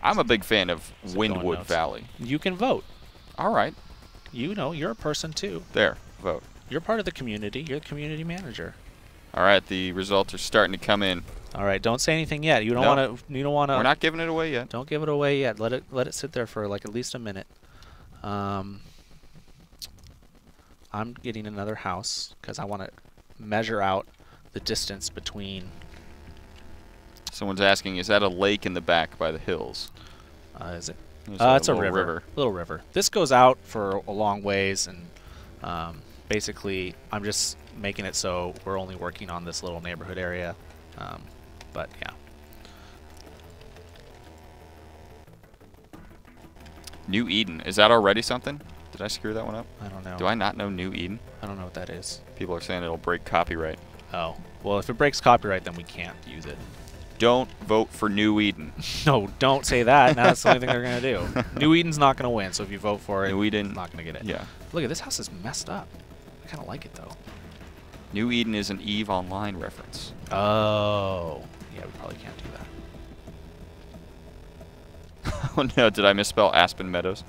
I'm a big fan of Windwood notes? Valley. You can vote. All right. You know, you're a person too. There, vote. You're part of the community. You're the community manager. All right, the results are starting to come in. All right, don't say anything yet. You don't No. want to. You don't want to. We're not giving it away yet. Don't give it away yet. Let it sit there for like at least a minute. I'm getting another house because I want to measure out the distance between. Someone's asking, is that a lake in the back by the hills? Is it? There's It's a river. Little river. This goes out for a long ways, and basically, I'm just making it so we're only working on this little neighborhood area. But yeah. New Eden. Is that already something? Did I screw that one up? I don't know. Do I not know New Eden? I don't know what that is. People are saying it'll break copyright. Oh. Well, if it breaks copyright, then we can't use it. Don't vote for New Eden. No, don't say that. Now that's the only thing they're going to do. New Eden's not going to win, so if you vote for it, New Eden, you're not going to get it. Yeah. Look at this house is messed up. I kind of like it, though. New Eden is an EVE Online reference. Oh. Yeah, we probably can't do that. Oh no, did I misspell Aspen Meadows?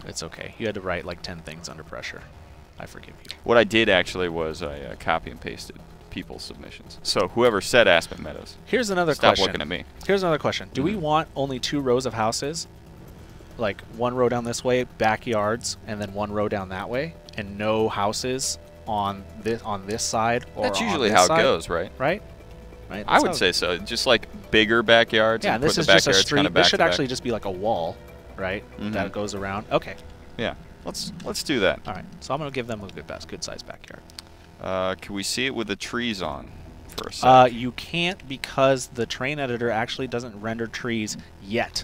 It's okay. You had to write like 10 things under pressure. I forgive you. What I did actually was I copy and pasted people's submissions. So whoever said Aspen Meadows, Here's another stop question. looking at me. Here's another question. Do we want only 2 rows of houses? Like one row down this way, backyards, and then one row down that way, and no houses on this side or That's on usually this how it side? goes, right? Right? Right. I would say so. Just like bigger backyards. Yeah, and this put is the just a backyards street. kinda This back should to back. actually just be like a wall, right? That goes around. Okay. Yeah. Let's do that. All right. So I'm gonna give them a good sized backyard. Can we see it with the trees on for a second? You can't because the terrain editor actually doesn't render trees yet.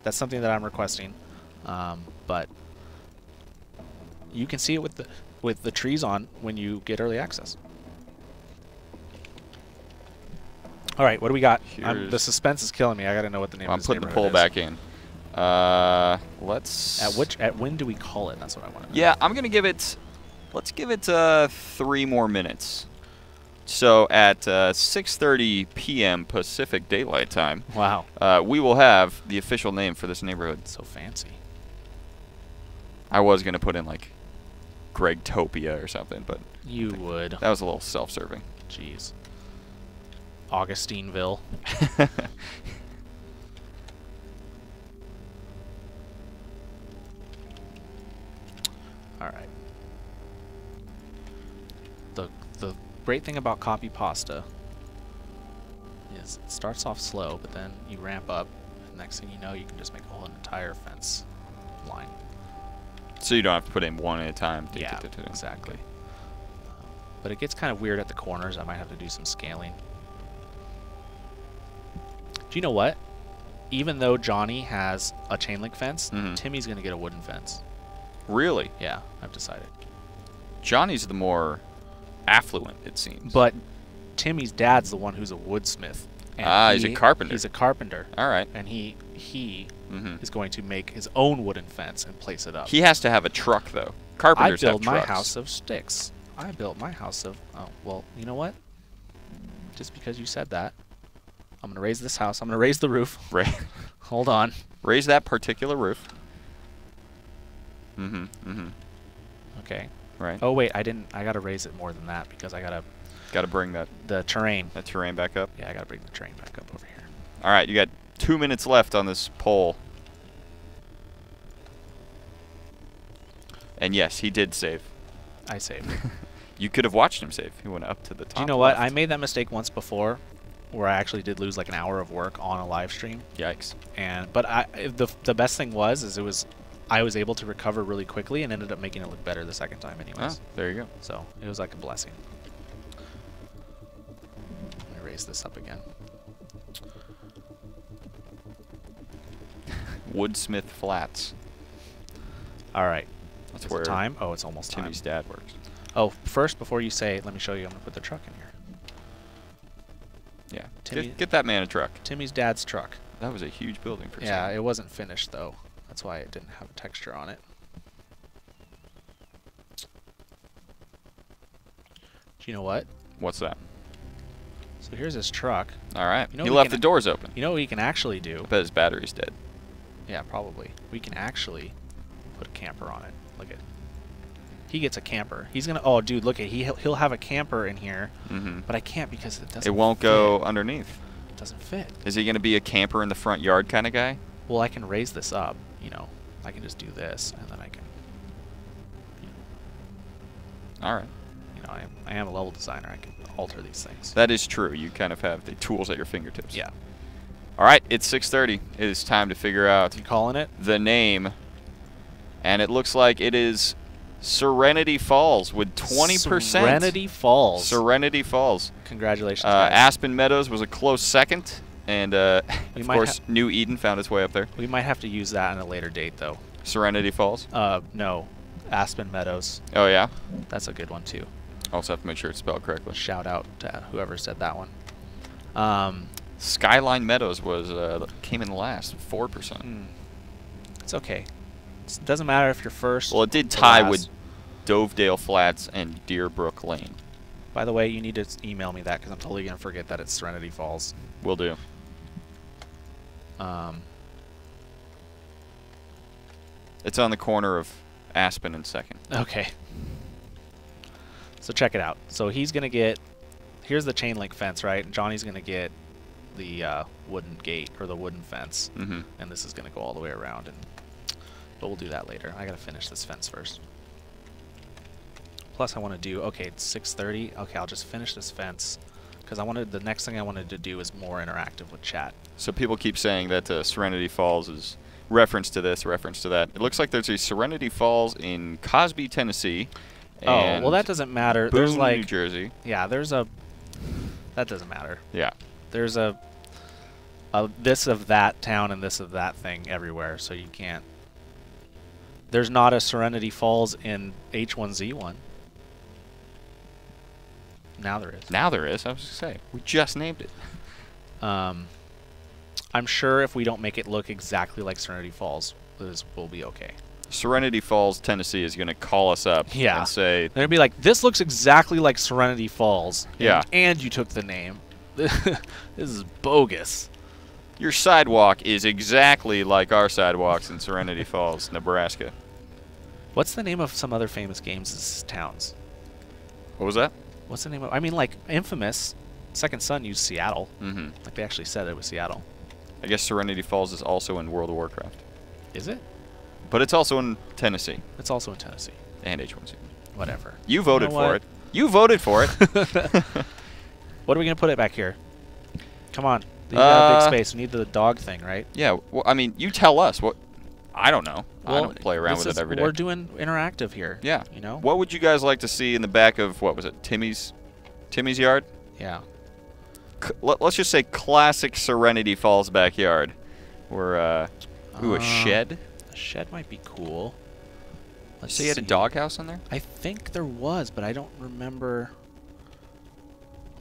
That's something that I'm requesting, but you can see it with the trees on when you get early access. All right, what do we got? The suspense is killing me. I got to know what the name of this neighborhood is. I'm putting the poll back in. Let's. At when do we call it? That's what I want to know. Yeah, I'm gonna give it. Let's give it 3 more minutes. So at 6:30 p.m. Pacific Daylight Time. Wow. We will have the official name for this neighborhood. So fancy. I was gonna put in like Gregtopia or something, but you would. That was a little self-serving. Jeez. Augustineville. All right. The great thing about copy pasta is it starts off slow, but then you ramp up, and next thing you know, you can just make a whole entire fence line. So you don't have to put in one at a time. Yeah, exactly. But it gets kind of weird at the corners. I might have to do some scaling. Do you know what? Even though Johnny has a chain link fence, Timmy's going to get a wooden fence. Really? Yeah, I've decided. Johnny's the more affluent, it seems. But Timmy's dad's the one who's a woodsmith. And he's a carpenter. He's a carpenter. All right. And he is going to make his own wooden fence and place it up. He has to have a truck, though. Carpenters have trucks. I built my house of sticks. I built my house of... Oh, well, you know what? Just because you said that, I'm going to raise this house. I'm going to raise the roof. Right. Hold on. Raise that particular roof. Okay. Right. Oh, wait, I didn't... I got to raise it more than that because I got to... Got to bring that... The terrain. That terrain back up? Yeah, I got to bring the terrain back up over here. All right, you got 2 minutes left on this poll. And yes, he did save. I saved. You could have watched him save. He went up to the top. Do you know what? I made that mistake once before where I actually did lose like an hour of work on a live stream. Yikes. But the best thing was I was able to recover really quickly and ended up making it look better the second time anyways. Oh, there you go. So it was like a blessing. Let me raise this up again. Woodsmith Flats. All right. That's Is where it time? Oh, it's almost time. Timmy's dad works. Oh, first, before you say, let me show you, I'm going to put the truck in here. Yeah. Get that man a truck. Timmy's dad's truck. That was a huge building for Yeah, it wasn't finished, though. That's why it didn't have a texture on it. Do you know what? What's that? So here's his truck. All right. You know He we left can- the doors open. You know what we can actually do? I bet his battery's dead. Yeah, probably. We can actually put a camper on it. Look at. He gets a camper. He's gonna. Oh, dude, look at. He'll have a camper in here, but I can't because it doesn't. It won't fit. go underneath. It doesn't fit. Is he going to be a camper in the front yard kind of guy? Well, I can raise this up. You know, I can just do this, and then I can. All right. You know, I am a level designer. I can alter these things. That is true. You kind of have the tools at your fingertips. Yeah. All right. It's 6:30. It is time to figure out You calling it? the name. And it looks like it is Serenity Falls with 20%. Serenity Falls. Serenity Falls. Congratulations, guys. Aspen Meadows was a close second. And, of might course, New Eden found its way up there. We might have to use that on a later date, though. Serenity Falls? No. Aspen Meadows. Oh, yeah? That's a good one, too. Also have to make sure it's spelled correctly. Shout out to whoever said that one. Skyline Meadows was came in last, 4%. It's okay. It doesn't matter if you're first. Well, it did or tie last. with Dovedale Flats and Deerbrook Lane. By the way, you need to email me that because I'm totally going to forget that it's Serenity Falls. Will do. It's on the corner of Aspen and 2nd. Okay. So check it out. So he's going to get... Here's the chain link fence, right? And Johnny's going to get the wooden gate or the wooden fence. Mm-hmm. And this is going to go all the way around. But we'll do that later. I got to finish this fence first. Plus I want to do... Okay, it's 6:30. Okay, I'll just finish this fence. Because the next thing I wanted to do is more interactive with chat. So people keep saying that Serenity Falls is reference to this, reference to that. It looks like there's a Serenity Falls in Cosby, Tennessee. Oh, well, that doesn't matter. Boone, There's like... New Jersey. Yeah, there's a... That doesn't matter. Yeah. There's a this of that town and this of that thing everywhere, so you can't... There's not a Serenity Falls in H1Z1. Now there is. Now there is. I was going to say. We just named it. I'm sure if we don't make it look exactly like Serenity Falls, this will be okay. Serenity Falls, Tennessee is going to call us up and say... They're going to be like, this looks exactly like Serenity Falls. Yeah. And you took the name. This is bogus. Your sidewalk is exactly like our sidewalks in Serenity Falls, Nebraska. What's the name of some other famous games' towns? What was that? What's the name of... I mean, like, Infamous, Second Son used Seattle. Mm-hmm. Like, they actually said it was Seattle. I guess Serenity Falls is also in World of Warcraft. Is it? But it's also in Tennessee. It's also in Tennessee. And H1Z1. Whatever. You voted for it. You voted for it. What are we going to put it back here? Come on. You got a big space. We need the dog thing, right? Yeah. Well, I mean, you tell us. What? I don't know. Well, I don't play around with it every day. We're doing interactive here. Yeah. You know? What would you guys like to see in the back of, what was it, Timmy's yard? Yeah. Let's just say classic Serenity Falls backyard. Or, ooh, a shed? A shed might be cool. Let's see. You had a doghouse in there? I think there was, but I don't remember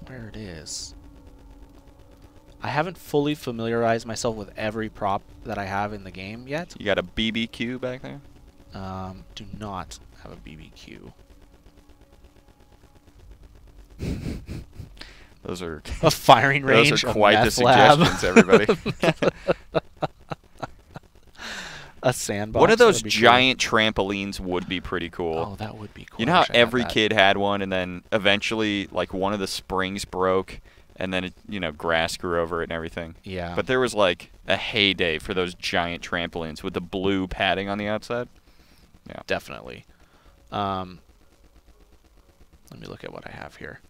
where it is. I haven't fully familiarized myself with every prop that I have in the game yet. You got a BBQ back there? Do not have a BBQ. Those are a firing range. Those are quite the lab. suggestions, everybody. A sandbox. One of those giant trampolines would be pretty cool. Oh, that would be cool. You know how every kid had one, and then eventually, like, one of the springs broke, and then grass grew over it and everything. Yeah. But there was like a heyday for those giant trampolines with the blue padding on the outside. Yeah. Definitely. Let me look at what I have here.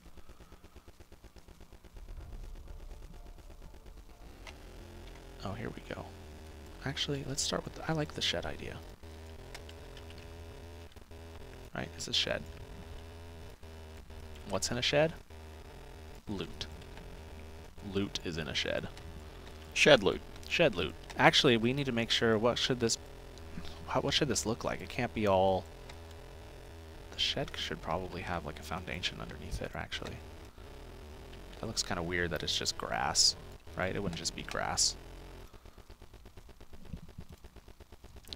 Oh, here we go. Actually, let's start with... I like the shed idea. Right, it's a shed. What's in a shed? Loot. Loot is in a shed. Shed loot. Shed loot. Actually, we need to make sure what should this look like? It can't be all... The shed should probably have like a foundation underneath it, actually. That looks kind of weird that it's just grass, right? It wouldn't just be grass.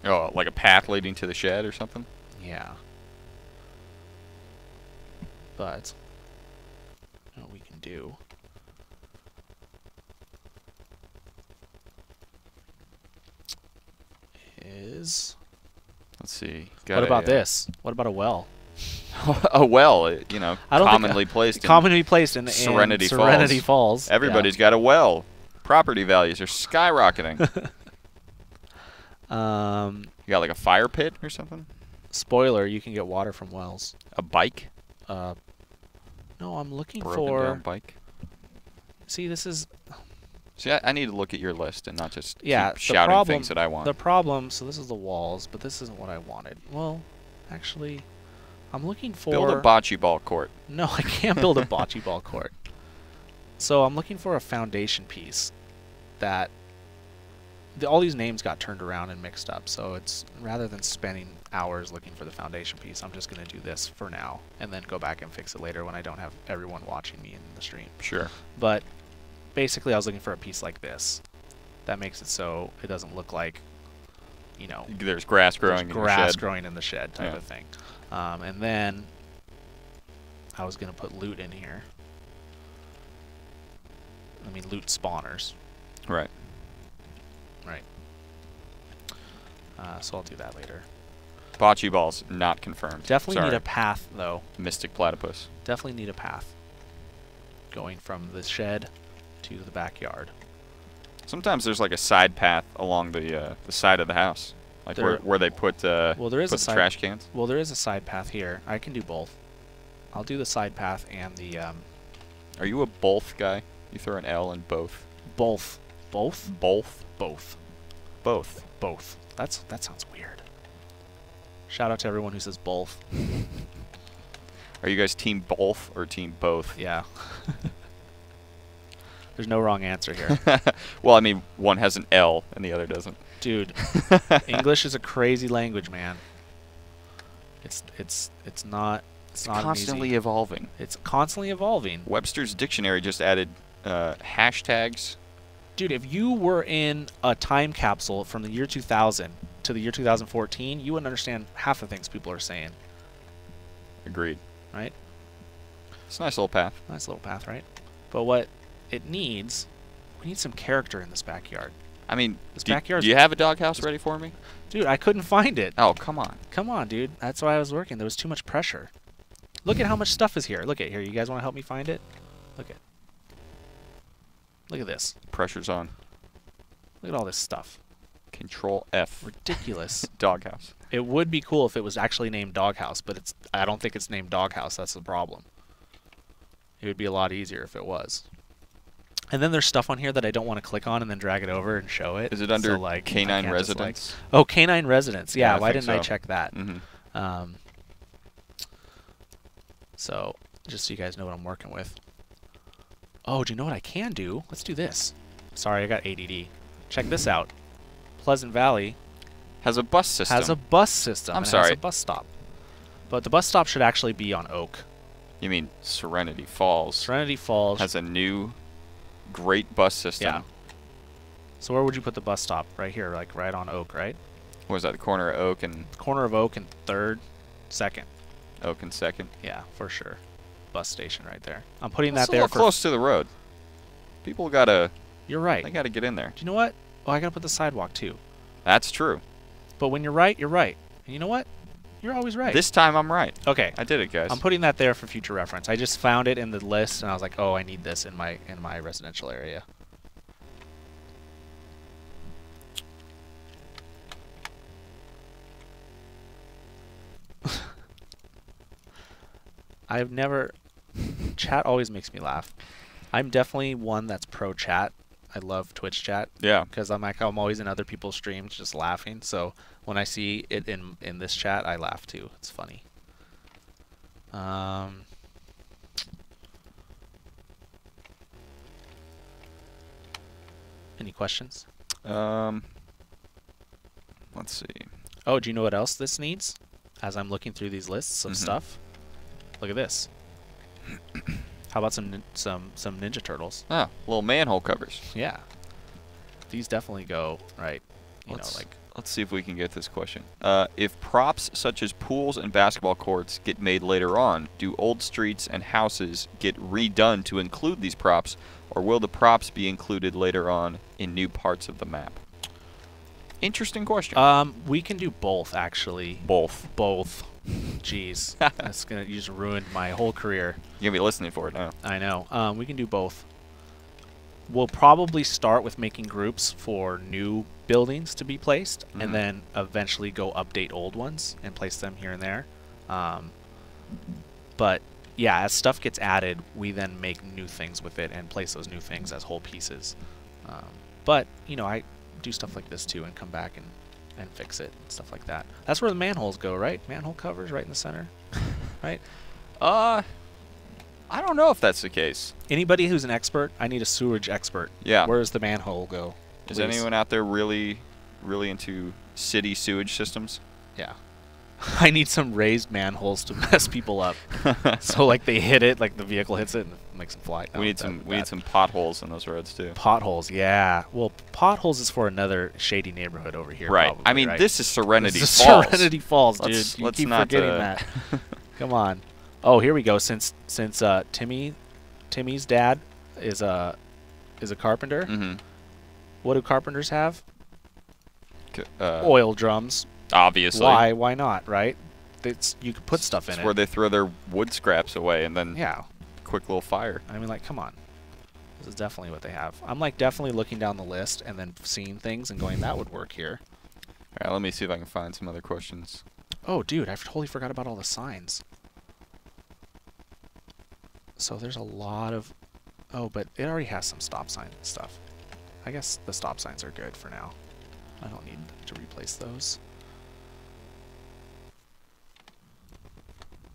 Oh, like a path leading to the shed or something? Yeah. But what we can do is. Let's see. What about this? What about a well? A well, you know, commonly placed in Serenity Falls. Everybody's got a well. Property values are skyrocketing. You got like a fire pit or something? Spoiler, you can get water from wells. A bike? No, I'm looking Broken for... down bike? See, this is... See, I need to look at your list and not just keep the shouting problem, things that I want. The problem... So this is the walls, but this isn't what I wanted. Well, actually, I'm looking for... Build a bocce ball court. No, I can't build a bocce ball court. So I'm looking for a foundation piece that... all these names got turned around and mixed up, so it's rather than spending hours looking for the foundation piece, I'm just going to do this for now and then go back and fix it later when I don't have everyone watching me in the stream. Sure. But basically I was looking for a piece like this that makes it so it doesn't look like, you know, there's grass growing in the shed type of thing. And then I was going to put loot in here. I mean loot spawners. Right. Right. So I'll do that later. Bocce balls, not confirmed. Definitely need a path, though. Mystic platypus. Definitely need a path. Going from the shed to the backyard. Sometimes there's like a side path along the side of the house. Like where they put, well, there is put the trash cans. Well, there is a side path here. I can do both. I'll do the side path and the... Are you a both guy? You throw an L in both. Both. Both? Both. Both. Both. Both. That sounds weird. Shout out to everyone who says both. Are you guys team both or team both? Yeah. There's no wrong answer here. Well, I mean, one has an L and the other doesn't. Dude, English is a crazy language, man. It's not constantly evolving. It's constantly evolving. Webster's dictionary just added hashtags. Dude, if you were in a time capsule from the year 2000 to the year 2014, you wouldn't understand half the things people are saying. Agreed. Right? It's a nice little path. Nice little path, right? But what it needs, we need some character in this backyard. I mean, do you have a doghouse ready for me? Dude, I couldn't find it. Oh, come on. Come on, dude. That's why I was working. There was too much pressure. Look at how much stuff is here. Look at here. You guys want to help me find it? Look at this. Pressure's on. Look at all this stuff. Control F. Ridiculous. Doghouse. It would be cool if it was actually named Doghouse, but I don't think it's named Doghouse. That's the problem. It would be a lot easier if it was. And then there's stuff on here that I don't want to click on and then drag it over and show it. Is it under like, Canine Residence? Oh, Canine Residence. Yeah, why didn't I so. check that? Mm-hmm. So, just so you guys know what I'm working with. Oh, do you know what I can do? Let's do this. Sorry, I got ADD. Check this out. Pleasant Valley has a bus system. Has a bus system. I'm sorry. Has a bus stop. But the bus stop should actually be on Oak. You mean Serenity Falls? Serenity Falls has a new great bus system. Yeah. So where would you put the bus stop? Right here, like right on Oak, right? What was that, the corner of Oak and... Corner of Oak and 3rd, 2nd. Oak and 2nd? Yeah, for sure. Bus station right there. I'm putting That's that there a little close to the road. People gotta... You're right. They gotta get in there. Do you know what? Oh, I gotta put the sidewalk too. That's true. But when you're right, you're right. And you know what? You're always right. This time I'm right. Okay. I did it, guys. I'm putting that there for future reference. I just found it in the list, and I was like, oh, I need this in my residential area. I've never... Chat always makes me laugh. I'm definitely one that's pro chat. I love Twitch chat. Yeah. Because I'm always in other people's streams just laughing. So when I see it in this chat, I laugh too. It's funny. Any questions? Let's see. Oh, do you know what else this needs? As I'm looking through these lists of stuff. Look at this. How about some Ninja Turtles? Ah, little manhole covers. Yeah. These definitely go right. Let's see if we can get this question. If props such as pools and basketball courts get made later on, do old streets and houses get redone to include these props, or will the props be included later on in new parts of the map? Interesting question. We can do both, actually. Both. Both. Jeez. You just ruined my whole career. You're going to be listening for it now. I know. We can do both. We'll probably start with making groups for new buildings to be placed, and then eventually go update old ones and place them here and there. But yeah, as stuff gets added, we then make new things with it and place those new things as whole pieces. But, you know, I do stuff like this too and come back and fix it and stuff like that. That's where the manholes go, right? Manhole covers right in the center, right? I don't know if that's the case. Anybody who's an expert, I need a sewage expert. Yeah. Where does the manhole go? Is anyone out there really into city sewage systems? Yeah. I need some raised manholes to mess people up. So like they hit it, like the vehicle hits it and makes them fly. We need some potholes in those roads too. Potholes, yeah. Well, potholes is for another shady neighborhood over here. Right. Probably, I mean, right? this is Serenity This is Falls. Serenity Falls, dude. You keep forgetting that. Come on. Oh, here we go. Since Timmy's dad is a carpenter. What do carpenters have? Oil drums. Obviously. Why not, right? You could put stuff in it. It's where they throw their wood scraps away and then quick little fire. I mean, like, come on. This is definitely what they have. I'm like definitely looking down the list and then seeing things and going, that would work here. All right, let me see if I can find some other questions. Oh, dude, I totally forgot about all the signs. So there's a lot of... Oh, but it already has some stop sign stuff. I guess the stop signs are good for now. I don't need to replace those.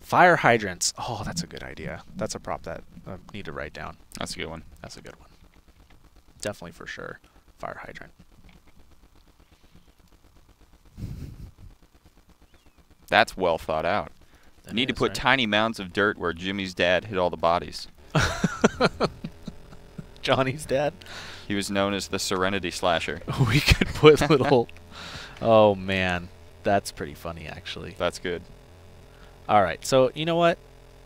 Fire hydrants. Oh, that's a good idea. That's a prop that I need to write down. That's a good one. That's a good one. Definitely for sure. Fire hydrant. That's well thought out. That Need to put tiny mounds of dirt where Jimmy's dad hid all the bodies. Johnny's dad? He was known as the Serenity Slasher. We could put little... Oh, man. That's pretty funny, actually. That's good. All right. So, you know what?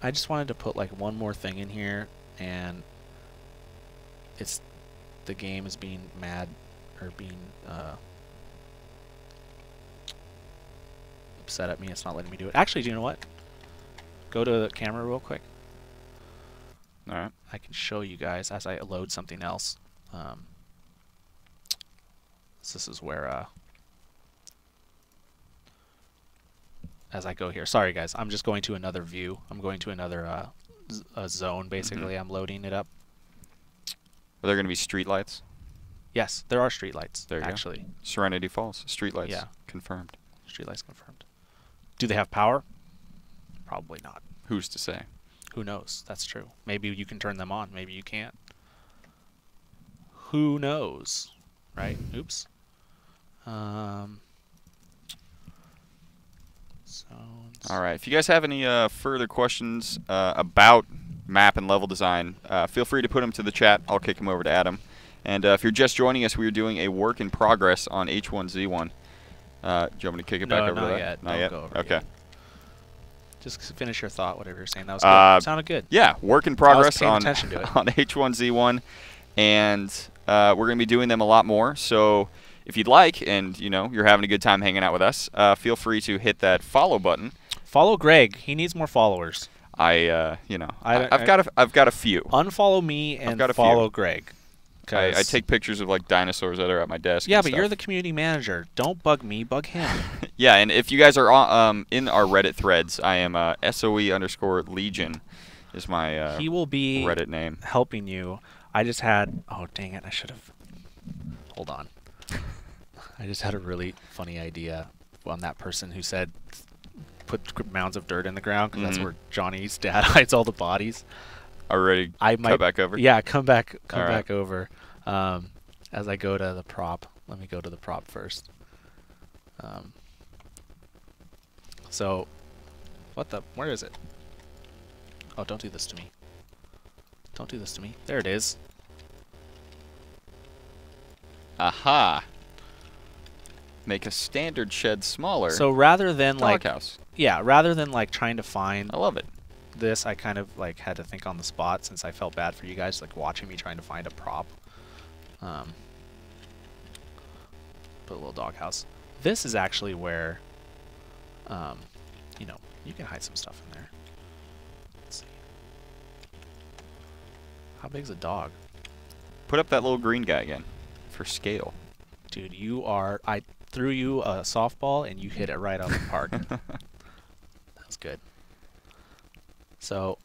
I just wanted to put, like, one more thing in here, and it's... The game is being mad, or being... upset at me. It's not letting me do it. Actually, do you know what? Go to the camera real quick. All right. I can show you guys as I load something else. So this is where, as I go here. Sorry, guys. I'm just going to another view. I'm going to another zone, basically. I'm loading it up. Are there going to be streetlights? Yes, there are streetlights, There you actually. go. Serenity Falls. Streetlights. Yeah. Confirmed. Streetlights confirmed. Do they have power? Probably not. Who's to say? Who knows? That's true. Maybe you can turn them on. Maybe you can't. Who knows? Right? Oops. All right. If you guys have any further questions about map and level design, feel free to put them to the chat. I'll kick them over to Adam. And if you're just joining us, we are doing a work in progress on H1Z1. Do you want me to kick it back over to that? Yet. Not Don't yet? go over Okay. yet. Just finish your thought, whatever you're saying. That was good. Sounded good. Yeah, work in progress on attention to it. on H1Z1, and we're going to be doing them a lot more. So if you'd like, and you're having a good time hanging out with us, feel free to hit that follow button. Follow Greg. He needs more followers. I've got a few. Unfollow me and got a follow few. Greg. I take pictures of like dinosaurs that are at my desk. Yeah, and but stuff. you're the community manager. Don't bug me. Bug him. Yeah, and if you guys are in our Reddit threads, I am SOE_Legion is my he will be Reddit name. Helping you. I just had... Oh, dang it. I should have... Hold on. I just had a really funny idea on that person who said put mounds of dirt in the ground because that's where Johnny's dad hides all the bodies. Already come back over? Yeah, come back right. over. As I go to the prop. Let me go to the prop first. So, where is it? Oh, don't do this to me. Don't do this to me. There it is. Aha. Make a standard shed smaller. So rather than doghouse. rather than like trying to find I love it. this, I kind of like had to think on the spot since I felt bad for you guys like watching me trying to find a prop. Put a little doghouse. This is actually where, you know, you can hide some stuff in there. Let's see. How big's a dog? Put up that little green guy again for scale. Dude, you are... I threw you a softball and you hit it right out of the park. That's good. So...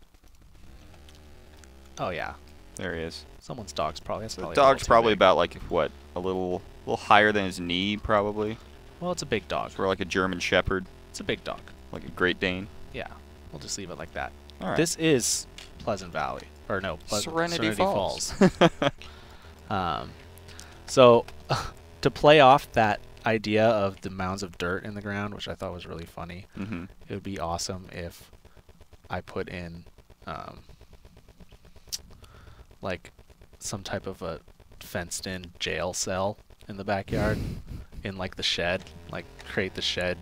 Oh, yeah. There he is. Someone's dog's probably... That's The probably dog's probably big. about, like, what? A little higher than his knee, probably. Well, it's a big dog. For, like, a German Shepherd. It's a big dog. Like a Great Dane. Yeah. We'll just leave it like that. All right. This is Pleasant Valley. Or no, Serenity Falls. So, to play off that idea of the mounds of dirt in the ground, which I thought was really funny, Mm-hmm. it would be awesome if I put in, like, some type of a fenced-in jail cell in the backyard, in, like, the shed. Like, create the shed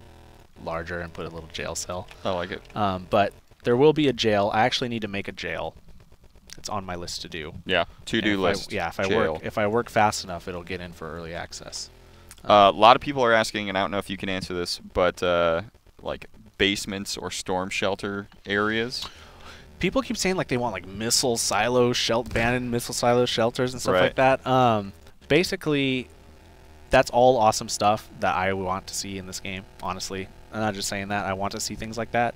larger and put a little jail cell. I like it. But there will be a jail. I actually need to make a jail. It's on my list to do. Yeah, to-do list. If I work fast enough, it'll get in for early access. A lot of people are asking, and I don't know if you can answer this, but like basements or storm shelter areas. People keep saying like they want like missile silo abandoned missile silo shelters and stuff Right. like that. Basically, that's all awesome stuff that I want to see in this game. Honestly, I'm not just saying that. I want to see things like that.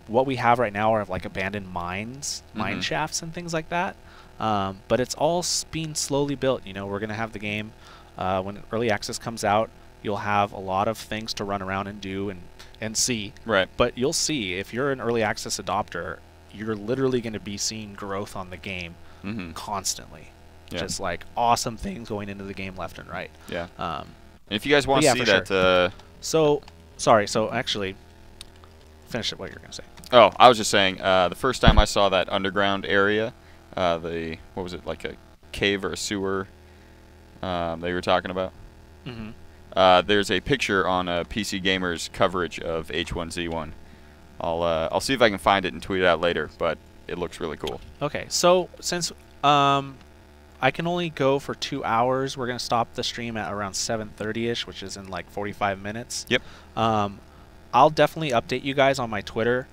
What we have right now are like abandoned mines, mine shafts, and things like that. But it's all being slowly built. You know, we're gonna have the game when early access comes out. You'll have a lot of things to run around and do and see. Right. But you'll see if you're an early access adopter, you're literally going to be seeing growth on the game constantly. Yeah. Just like awesome things going into the game left and right. Yeah. And if you guys want to see for that, sure. So actually, finish it what you're going to say. Oh, I was just saying, the first time I saw that underground area, what was it, like a cave or a sewer that you were talking about? There's a picture on PC Gamer's coverage of H1Z1. I'll see if I can find it and tweet it out later, but it looks really cool. Okay, so since I can only go for 2 hours, we're going to stop the stream at around 7:30ish, which is in like 45 minutes. Yep. I'll definitely update you guys on my Twitter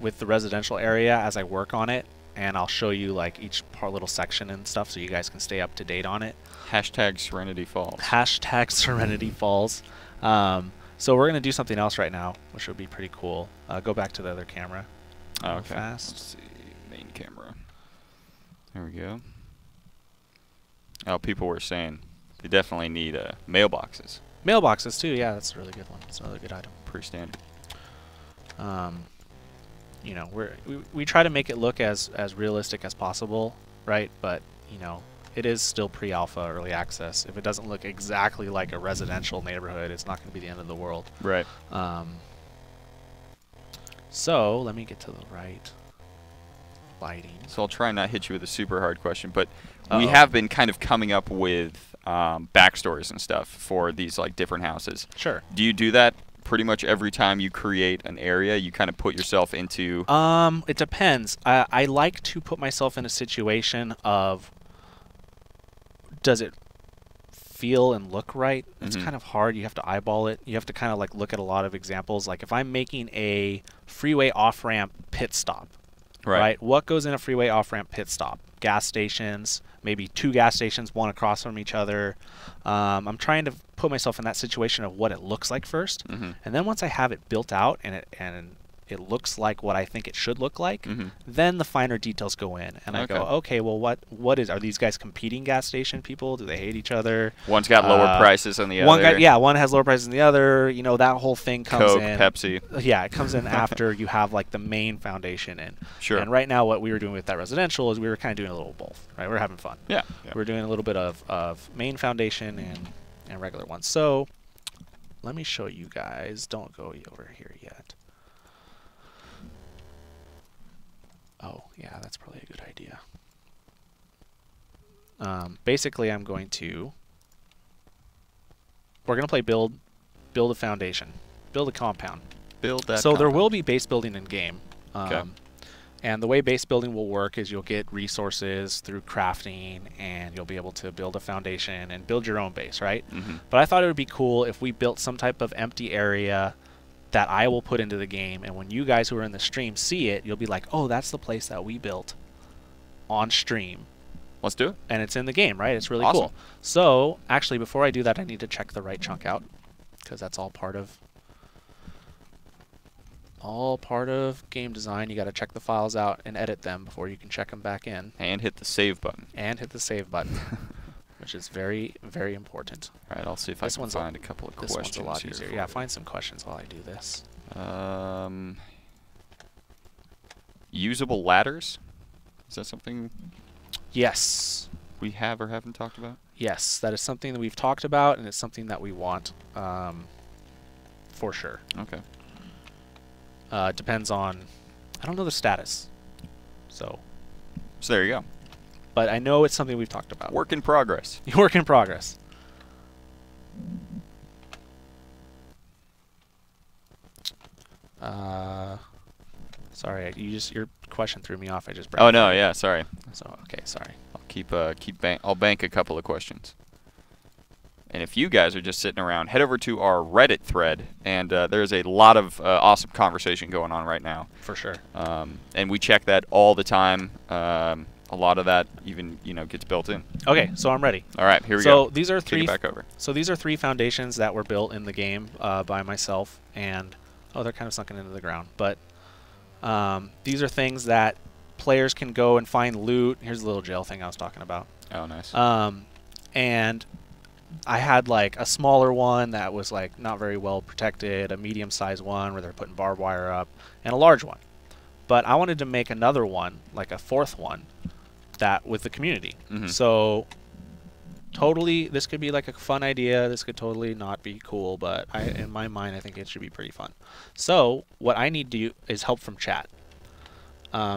with the residential area as I work on it, and I'll show you like each little section and stuff so you guys can stay up to date on it. Hashtag Serenity Falls. Hashtag Serenity Falls. So we're going to do something else right now, which would be pretty cool. Go back to the other camera. Oh, okay. Fast. Let's see. Main camera. There we go. Oh, people were saying they definitely need mailboxes. Mailboxes too, yeah, that's a really good one. That's another good item. Pretty standard. You know, we try to make it look as realistic as possible, right? But you know, it is still pre-alpha, early access. If it doesn't look exactly like a residential neighborhood, it's not going to be the end of the world. Right. So let me get to the right lighting. So I'll try and not hit you with a super hard question, but we have been kind of coming up with backstories and stuff for these like different houses. Sure. Do you do that pretty much every time you create an area? You kind of put yourself into... It depends. I like to put myself in a situation of, does it feel and look right? It's kind of hard. You have to eyeball it. You have to kind of like look at a lot of examples. Like if I'm making a freeway off-ramp pit stop, right? What goes in a freeway off-ramp pit stop? Gas stations, maybe 2 gas stations, one across from each other. I'm trying to put myself in that situation of what it looks like first, and then once I have it built out and it looks like what I think it should look like, then the finer details go in, and I go, okay, well, are these guys competing gas station people? Do they hate each other? One's got lower prices than the other. One has lower prices than the other. You know, that whole thing comes Coke, in. Pepsi. Yeah, it comes in after you have like the main foundation in. Sure. And right now, what we were doing with that residential is we were kind of doing a little both. Right, we're having fun. Yeah. We're doing a little bit of main foundation and regular ones. So let me show you guys. Don't go over here yet. Oh, yeah, that's probably a good idea. Basically, we're going to play build a foundation, build a compound. Build that So there compound. will be base building in game. Okay. And the way base building will work is you'll get resources through crafting, and you'll be able to build a foundation and build your own base, right? But I thought it would be cool if we built some type of empty area that I will put into the game, and when you guys who are in the stream see it, you'll be like, oh, that's the place that we built on stream. Let's do it. And it's in the game, right? It's really Awesome. cool. So, actually, before I do that, I need to check the right chunk out, because that's all part of game design. You got to check the files out and edit them before you can check them back in. And hit the save button. And hit the save button, which is very, very important. All right, I'll see if I can find a couple of questions. This one's a lot easier. Yeah, find some questions while I do this. Usable ladders? Is that something Yes. we have or haven't talked about? Yes, that is something that we've talked about, and it's something that we want for sure. Okay. Depends on, I don't know the status. So there you go. But I know it's something we've talked about. Work in progress. Work in progress. Sorry, your question threw me off. I just. Oh no, yeah, sorry. So okay, sorry. I'll I'll bank a couple of questions. And if you guys are just sitting around, head over to our Reddit thread, and there's a lot of awesome conversation going on right now. For sure. And we check that all the time. A lot of that even gets built in. Okay, so I'm ready. All right, here we go. So these are Take it back over. So these are 3 foundations that were built in the game by myself, and they're kind of sunken into the ground. But these are things that players can go and find loot. Here's the little jail thing I was talking about. Oh, nice. And I had like a smaller one that was like not very well protected, a medium-sized one where they're putting barbed wire up, and a large one. But I wanted to make another one, like a 4th one, that with the community. So totally, this could be like a fun idea. This could totally not be cool, but in my mind, I think it should be pretty fun. So what I need to do is help from chat.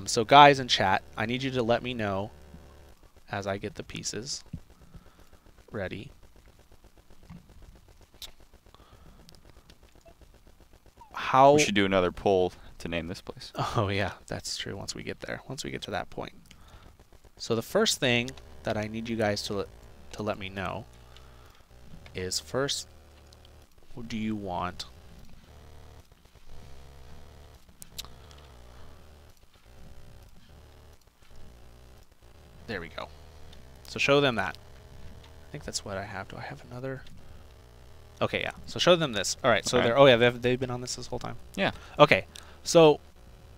So guys in chat, I need you to let me know as I get the pieces ready. How we should do another poll to name this place. Oh yeah, that's true. Once we get there, once we get to that point. So the first thing that I need you guys to let me know is, first, what do you want? There we go. So show them that. I think that's what I have. Do I have another? Okay, yeah. So show them this. All right. So they're. Oh yeah, they've been on this whole time. Yeah. Okay. So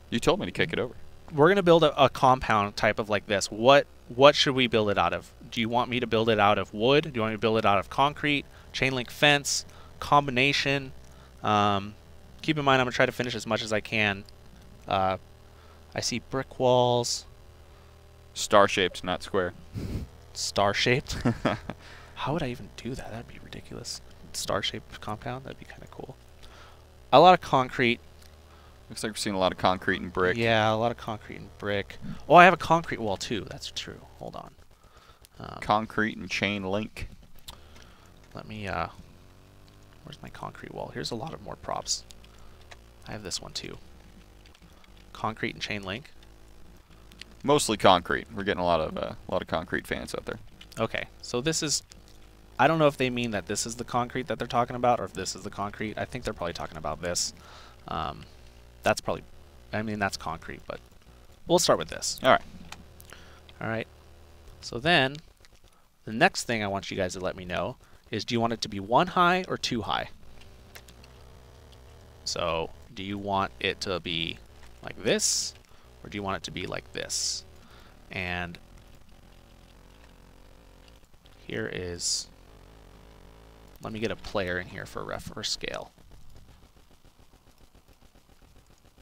you told me to kick it over. We're gonna build a compound type of like this. What should we build it out of? Do you want me to build it out of wood? Do you want me to build it out of concrete, chain link fence, combination? Keep in mind, I'm gonna try to finish as much as I can. I see brick walls. Star-shaped, not square. Star-shaped? How would I even do that? That'd be ridiculous. Star-shaped compound? That'd be kind of cool. A lot of concrete. Looks like we're seeing a lot of concrete and brick. Yeah, a lot of concrete and brick. Oh, I have a concrete wall too. That's true. Hold on. Concrete and chain link. Let me, where's my concrete wall? Here's a lot of more props. I have this one too. Concrete and chain link. Mostly concrete. We're getting a lot of concrete fans out there. Okay, so this is, I don't know if they mean that this is the concrete that they're talking about, or if this is the concrete. I think they're probably talking about this. That's probably, I mean, that's concrete, but we'll start with this. All right. All right. So then, the next thing I want you guys to let me know is, do you want it to be 1 high or 2 high? So, do you want it to be like this, or do you want it to be like this? And here is, let me get a player in here for scale.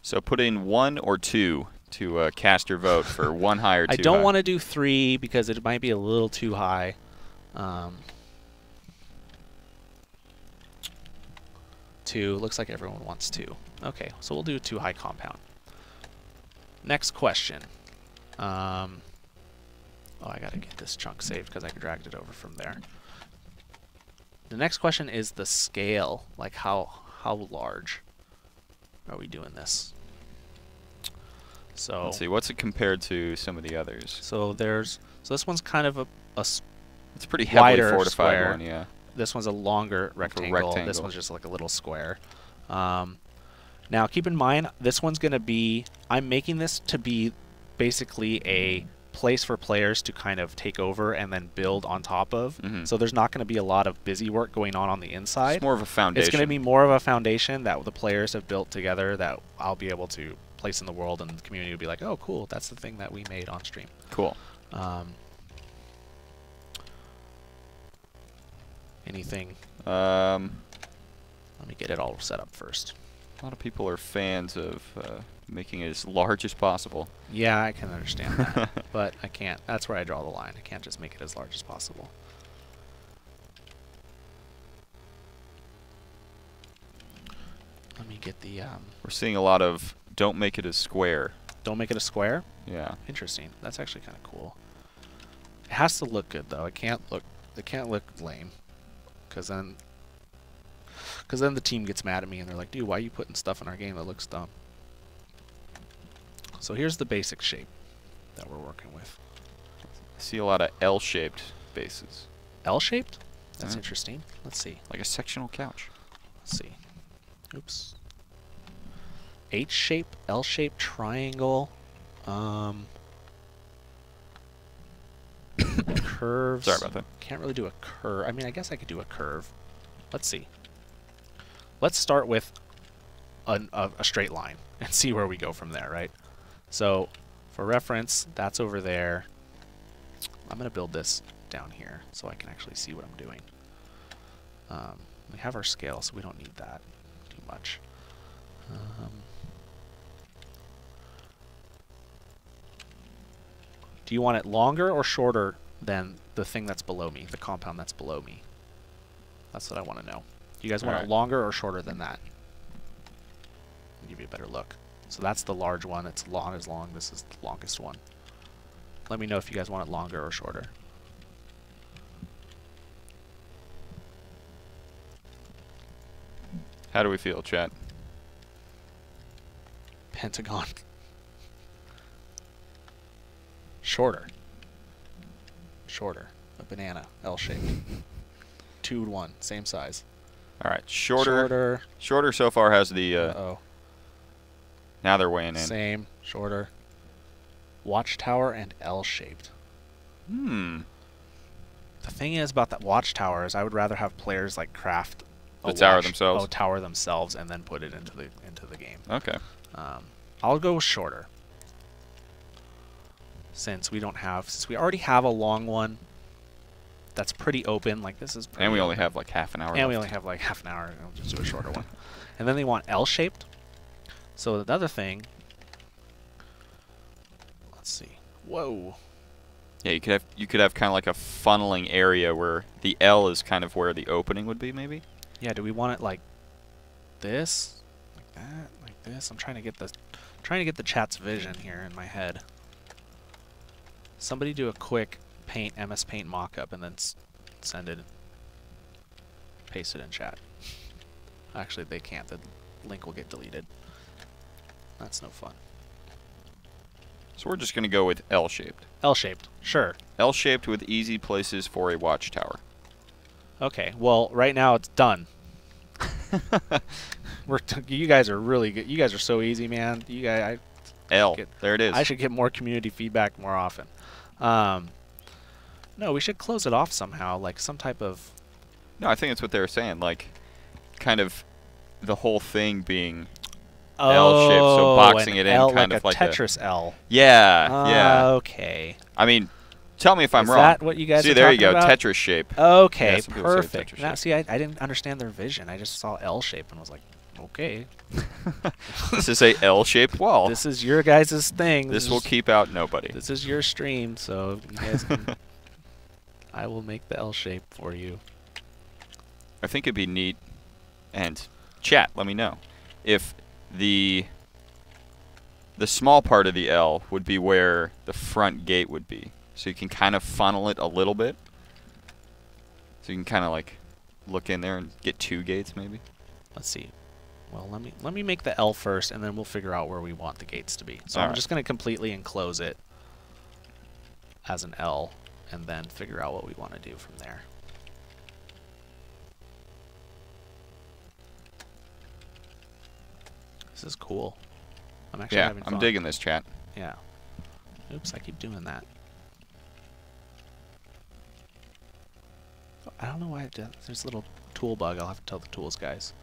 So put in 1 or 2 to cast your vote for 1 high or 2 high. I don't want to do 3 because it might be a little too high. 2, looks like everyone wants 2. Okay, so we'll do a 2 high compound. Next question. Oh, I gotta get this chunk saved because I dragged it over from there. The next question is the scale, like how large are we doing this? So let's see, what's it compared to some of the others? So this one's kind of a it's a pretty heavily wider fortified square. one, yeah. This one's a longer rectangle. This one's just like a little square. Now keep in mind, this one's going to be, I'm making this to be basically a place for players to kind of take over and then build on top of. So there's not going to be a lot of busy work going on the inside. It's more of a foundation. It's going to be more of a foundation that the players have built together that I'll be able to place in the world, and the community will be like, oh cool, that's the thing that we made on stream. Cool. Anything? Let me get it all set up first. A lot of people are fans of making it as large as possible. Yeah, I can understand that, but I can't. That's where I draw the line. I can't just make it as large as possible. Let me get the... We're seeing a lot of don't make it a square. Don't make it a square? Yeah. Interesting. That's actually kind of cool. It has to look good, though. It can't look lame, because then the team gets mad at me and they're like, dude, why are you putting stuff in our game that looks dumb? So here's the basic shape that we're working with. I see a lot of L-shaped bases. L-shaped? That's interesting. Let's see. Like a sectional couch. Let's see. Oops. H-shape, L-shape, triangle, curves. Sorry about that. Can't really do a curve. I mean, I guess I could do a curve. Let's see. Let's start with a straight line and see where we go from there, right? So, for reference, that's over there. I'm going to build this down here so I can actually see what I'm doing. We have our scale, so we don't need that too much. Do you want it longer or shorter than the thing that's below me, the compound that's below me? That's what I want to know. Do you guys want it longer or shorter than that? I'll give you a better look. So that's the large one. It's long. This is the longest one. Let me know if you guys want it longer or shorter. How do we feel, chat? Pentagon. Shorter. Shorter. A banana. L-shaped. 2 and 1. Same size. All right. Shorter. Shorter so far has the... Now they're weighing in. Same. Shorter. Watchtower and L-shaped. Hmm. The thing is about that watchtower is I would rather have players like craft the tower themselves. Tower themselves and then put it into the game. Okay. I'll go shorter. Since we already have a long one that's pretty open, like this is pretty and we open. only have like half an hour And left. we only have like half an hour. I'll just do a shorter one. And then they want L-shaped. So another thing, let's see. Whoa. Yeah, you could have kind of like a funneling area where the L is kind of where the opening would be, maybe. Yeah. Do we want it like this, like that, like this? I'm trying to get the chat's vision here in my head. Somebody do a quick MS Paint mock-up and then send it, paste it in chat. Actually, they can't. The link will get deleted. That's no fun. So we're just going to go with L-shaped. L-shaped, sure. L-shaped with easy places for a watchtower. Okay, well, right now it's done. You guys are really good. You guys are so easy, man. You guys, there it is. I should get more community feedback more often. No, we should close it off somehow, like some type of... No, I think that's what they were saying, like, kind of the whole thing being L-shaped, so boxing it in kind of like a Tetris L. Yeah, yeah. Okay. I mean, tell me if I'm wrong. Is that what you guys See, are there you talking go, about? Tetris shape. Okay, yeah, perfect. Now, see, I didn't understand their vision. I just saw L shape and was like, okay. This is a L-shaped wall. This is your guys' thing. This will keep out nobody. This is your stream, so you guys can... I will make the L shape for you. I think it'd be neat, and chat, let me know, if the small part of the L would be where the front gate would be. So you can kind of funnel it a little bit. So you can kind of like look in there and get 2 gates maybe. Let's see. Well, let me make the L first, and then we'll figure out where we want the gates to be. So I'm just going to completely enclose it as an L, and then figure out what we want to do from there. This is cool. I'm actually having fun. I'm digging this, chat. Yeah. Oops, I keep doing that. I don't know why it does. There's a little tool bug. I'll have to tell the tools guys.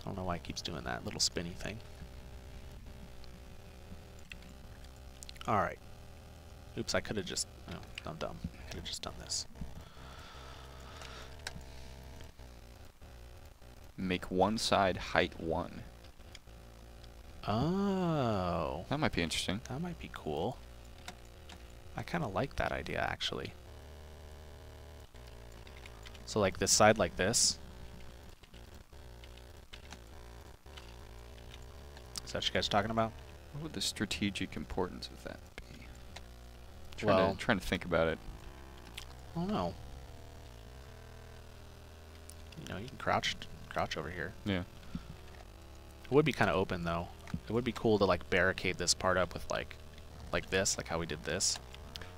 I don't know why it keeps doing that little spinny thing. Alright. Oops, I could have just... Oh, I'm dumb. I could have just done this. Make one side height 1. Oh. That might be interesting. That might be cool. I kind of like that idea, actually. So like this side like this. Is that what you guys are talking about? What would the strategic importance of that be? Trying to think about it. I don't know. You know, you can crouch over here. Yeah. It would be kind of open though. It would be cool to like barricade this part up with like this, like how we did this.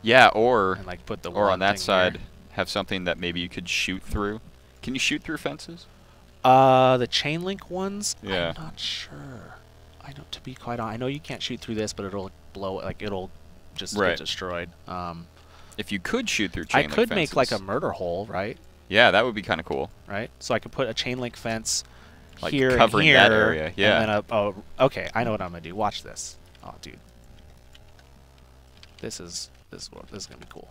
Yeah, or and like put the or on that side here. Have something that maybe you could shoot through. Can you shoot through fences? The chain link ones? Yeah. I'm not sure. I don't, to be quite honest, I know you can't shoot through this, but it'll blow, like it'll just get destroyed. If you could shoot through chain link I could fences, make like a murder hole, right? Yeah, that would be kind of cool. Right? So I could put a chain link fence like here covering and here, that area. Yeah. And then oh, okay, I know what I'm gonna do. Watch this. Oh, dude. This is gonna be cool.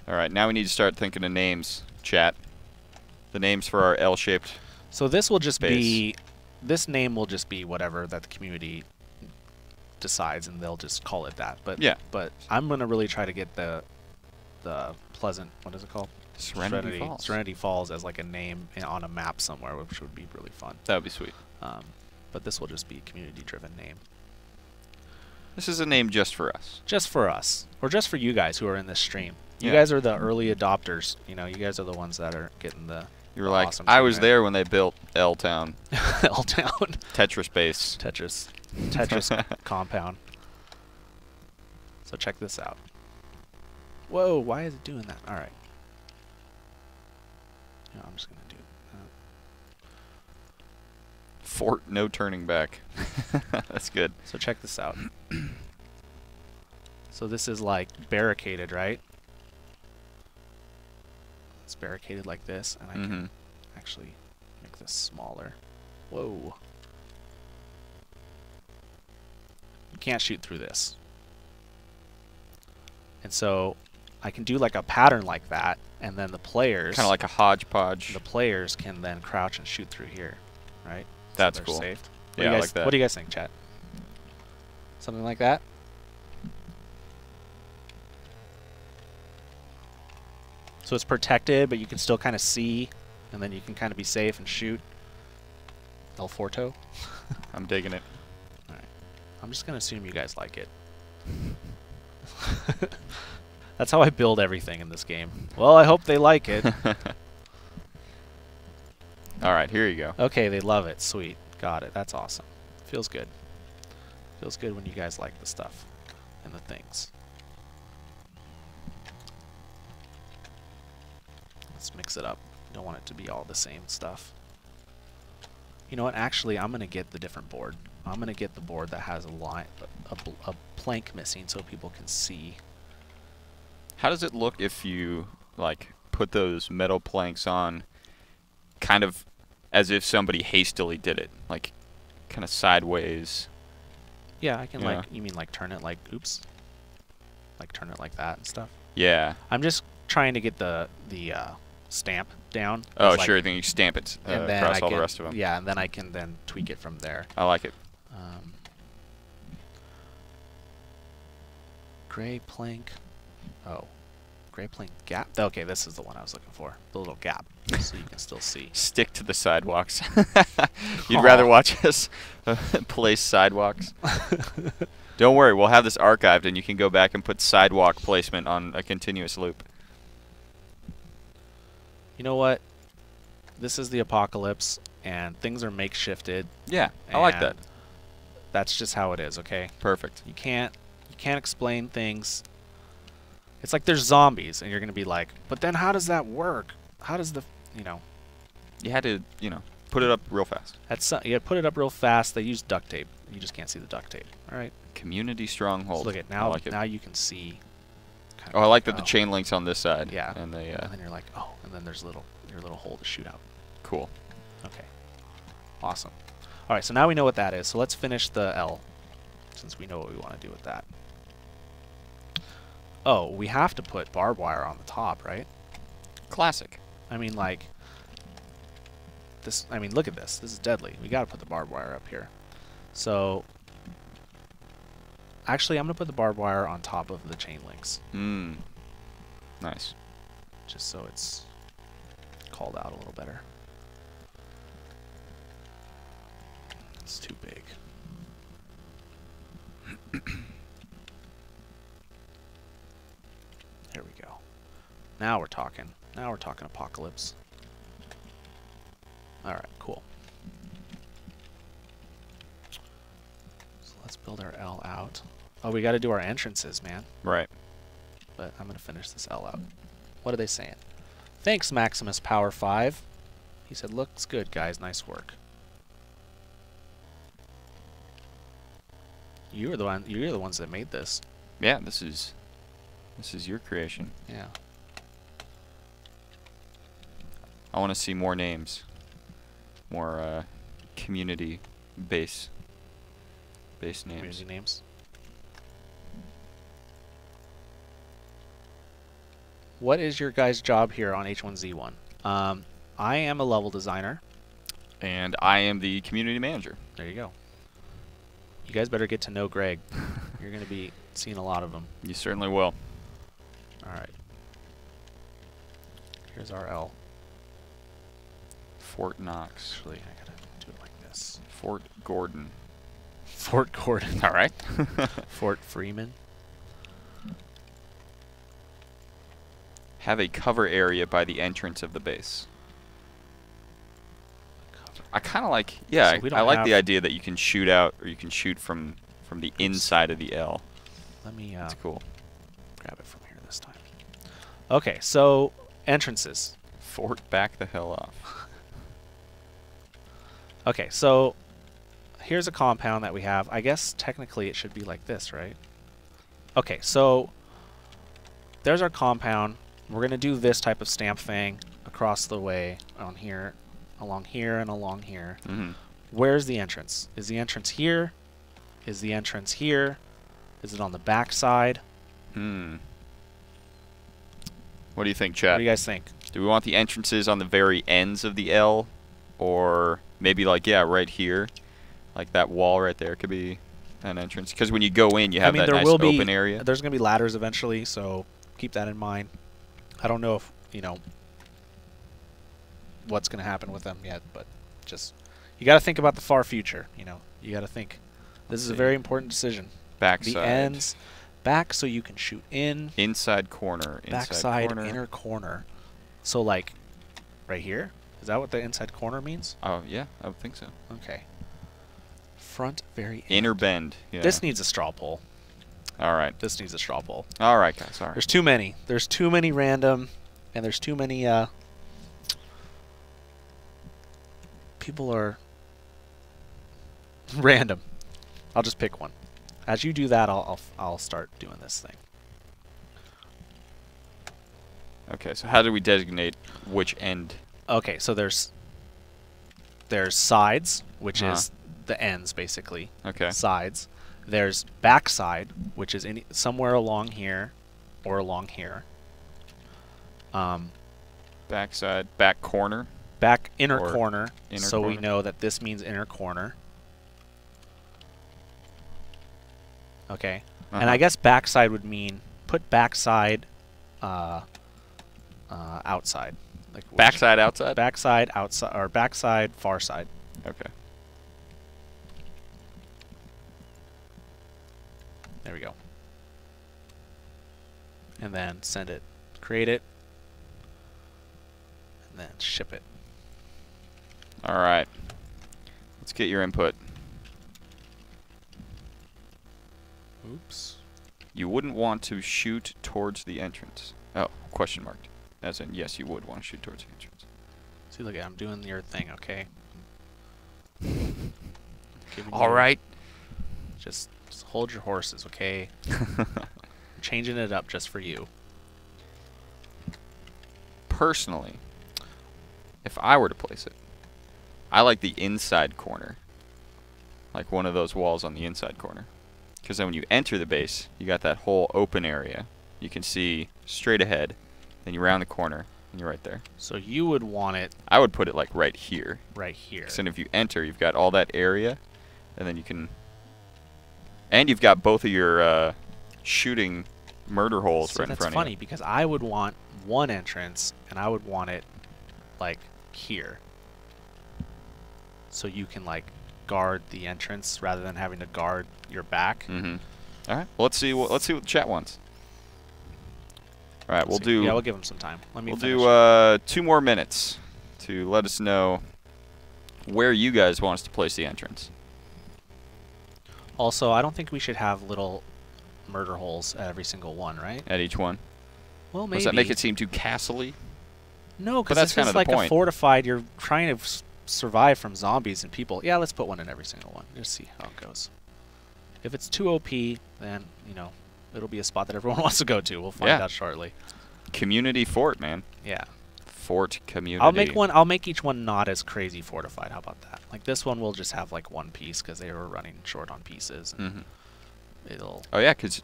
All right, now we need to start thinking of names, chat. The names for our L-shaped. So this will just base. be, this name will just be whatever that the community decides, and they'll just call it that. But yeah. But I'm gonna really try to get the pleasant, what is it called? Serenity Falls as like a name on a map somewhere, which would be really fun. That would be sweet. But this will just be a community-driven name. This is a name just for us. Just for us, or just for you guys who are in this stream. You guys are the early adopters. You know, you guys are the ones that are getting the. You were like, awesome I was there when they built L-Town. L-Town. Tetris base. Tetris compound. So check this out. Whoa, why is it doing that? All right. No, I'm just gonna do Fort, no turning back. That's good. So check this out. So this is like barricaded, right? It's barricaded like this, and I can actually make this smaller. Whoa. You can't shoot through this. And so I can do like a pattern like that, and then the players... Kind of like a hodgepodge. The players can then crouch and shoot through here, right? That's so cool. Safe. Yeah, I like that. What do you guys think, chat? Something like that? So it's protected, but you can still kind of see, and then you can kind of be safe and shoot. El Forto. I'm digging it. All right. I'm just going to assume you guys like it. That's how I build everything in this game. Well, I hope they like it. All right, here you go. Okay, they love it. Sweet. Got it. That's awesome. Feels good. Feels good when you guys like the stuff and the things. Let's mix it up. Don't want it to be all the same stuff. You know what? Actually, I'm going to get the different board. I'm going to get the board that has a line, a plank missing so people can see. How does it look if you like put those metal planks on kind of as if somebody hastily did it, like kind of sideways? Yeah, I can like, you mean like turn it like, oops, like turn it like that and stuff? Yeah. I'm just trying to get the stamp down. Oh, like, sure. Then you stamp it across all the rest of them. Yeah, and then I can then tweak it from there. I like it. Gray plank. Oh, gray plank gap. Okay, this is the one I was looking for. The little gap, so you can still see. Stick to the sidewalks. You'd rather watch us place sidewalks? Don't worry, we'll have this archived, and you can go back and put sidewalk placement on a continuous loop. You know what? This is the apocalypse. and things are makeshifted. Yeah, I like that. That's just how it is, okay? Perfect. You can't explain things. It's like there's zombies, and you're gonna be like, but then how does that work? How does the, you know? You had to, you know, put it up real fast. Yeah, put it up real fast. They use duct tape. You just can't see the duct tape. All right. Community stronghold. So look at now. I like it. Now you can see. Oh, I like that the chain link's on this side. Yeah. And they. And then you're like, oh, and then there's your little hole to shoot out. Cool. Okay. Awesome. All right. So now we know what that is. So let's finish the L, since we know what we want to do with that. Oh, we have to put barbed wire on the top, right? Classic. I mean, like this. I mean, look at this. This is deadly. We got to put the barbed wire up here. So, actually, I'm gonna put the barbed wire on top of the chain links. Nice. Just so it's called out a little better. It's too big. There we go. Now we're talking. Now we're talking apocalypse. Alright, cool. So let's build our L out. Oh, we got to do our entrances, man. Right. But I'm going to finish this L out. What are they saying? Thanks, Maximus Power 5. He said, looks good, guys. Nice work. You're the ones that made this. Yeah, this is your creation. Yeah. I want to see more names. More community base names. Community names. What is your guys' job here on H1Z1? I am a level designer. And I am the community manager. There you go. You guys better get to know Greg. You're going to be seeing a lot of them. You certainly will. All right. Here's our L. Fort Knox. Actually, I got to do it like this. Fort Gordon. Fort Gordon. All right. Fort Freeman. Have a cover area by the entrance of the base. I kind of like, yeah, So I like the idea that you can shoot out, or you can shoot from the inside of the L. Let me That's cool. grab it from here this time. Okay, so entrances. Fort back the hell off. Okay, so here's a compound that we have. I guess technically it should be like this, right? Okay, so there's our compound. We're going to do this type of stamp thing across the way on here, along here, and along here. Mm-hmm. Where's the entrance? Is the entrance here? Is the entrance here? Is it on the back side? What do you think, Chad? What do you guys think? Do we want the entrances on the very ends of the L? Or maybe like, yeah, right here? Like that wall right there could be an entrance. Because when you go in, you have that nice open area. There's going to be ladders eventually, so keep that in mind. I don't know if, you know, what's going to happen with them yet, but just, you got to think about the far future, you know. You got to think. This is a very important decision. Backside. The ends, back so you can shoot in. Inside corner. Backside, inner corner. So like, right here? Is that what the inside corner means? Oh, yeah, I would think so. Okay. Front, very end. Inner bend. Yeah. This needs a straw poll. All right. This needs a straw poll. All right, guys. All right. There's too many. There's too many random, and there's too many, people are random. I'll just pick one. As you do that, I'll start doing this thing. Okay, so how do we designate which end? Okay, so there's sides, which is the ends basically. Okay. Sides. There's backside, which is somewhere along here or along here. Backside, back corner. Back inner corner. Inner so corner. we know that this means inner corner. Okay. And I guess backside would mean put backside outside. Like backside outside? Backside outside, or backside far side. Okay. There we go. And then send it, create it, and then ship it. All right. Let's get your input. Oops. You wouldn't want to shoot towards the entrance. Oh, question mark. As in, yes, you would want to shoot towards the entrance. See, look, I'm doing your thing, okay? All right. Just hold your horses, okay? I'm changing it up just for you. Personally, if I were to place it, I like the inside corner. Like one of those walls on the inside corner. Because then when you enter the base, you got that whole open area. You can see straight ahead, then you round the corner, and you're right there. So you would want it I would put it like right here. right here. So then if you enter, you've got all that area, and then you can... And you've got both of your shooting murder holes So right in that's front funny of you. because I would want one entrance, and I would want it like here. So you can like guard the entrance rather than having to guard your back. Mm-hmm. All right. Well, let's see what the chat wants. All right, we'll So, do. yeah, we'll give them some time. Let me We'll finish. do 2 more minutes to let us know where you guys want us to place the entrance. Also, I don't think we should have little murder holes at every single one, right? At each one. Well, maybe. Does that make it seem too castle-y? No, because that's this kinda is the like a point. fortified. You're trying to survive from zombies and people. Yeah, let's put one in every single one. Just see how it goes. If it's too OP, then, you know, it'll be a spot that everyone wants to go to. We'll find out shortly. Community fort, man. Yeah. Fort community. I'll make each one not as crazy fortified. How about that? Like this one will just have like one piece because they were running short on pieces. And Mm-hmm. it'll. Oh yeah, because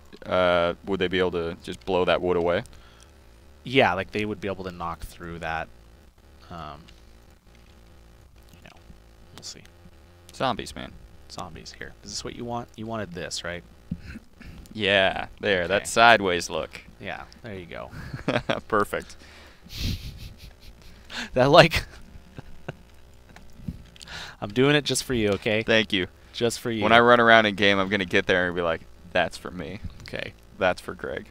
would they be able to just blow that wood away? Yeah, like they would be able to knock through that. You know, we'll see. Zombies, man. Zombies here. Is this what you want? You wanted this, right? Yeah, there. Okay. That sideways look. Yeah, there you go. Perfect. That like. I'm doing it just for you, okay? Thank you. Just for you. When I run around in game, I'm gonna get there and be like, "That's for me. Okay. That's for Greg."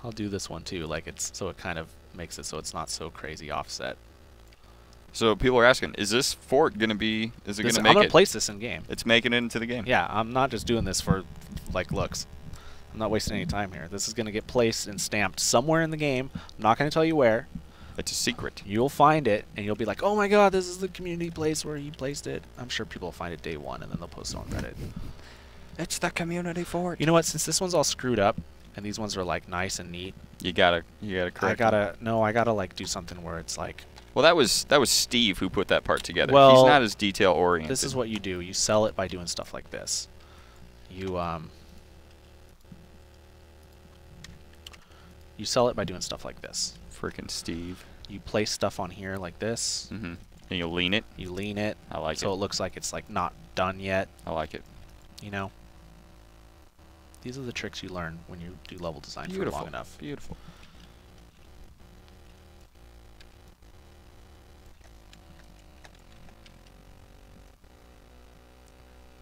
I'll do this one too, like it's so it kind of makes it so it's not so crazy offset. So people are asking, is this fort gonna be? Is it This, gonna I'm make gonna it? place this in game. It's making it into the game. Yeah, I'm not just doing this for like looks. I'm not wasting any time here. This is gonna get placed and stamped somewhere in the game. I'm not gonna tell you where. It's a secret. You'll find it and you'll be like, "Oh my God, this is the community place where you placed it." I'm sure people will find it day one and then they'll post it on Reddit. It's the community fort. You know what? Since this one's all screwed up and these ones are like nice and neat, You gotta correct. I gotta like do something where it's like. Well, that was Steve who put that part together. Well, he's not as detail oriented. This is what you do. You sell it by doing stuff like this. You sell it by doing stuff like this. Freaking Steve. You place stuff on here like this. Mm-hmm. And you lean it. You lean it. I like so it. it looks like it's like not done yet. I like it. You know. These are the tricks you learn when you do level design Beautiful. for long enough. Beautiful.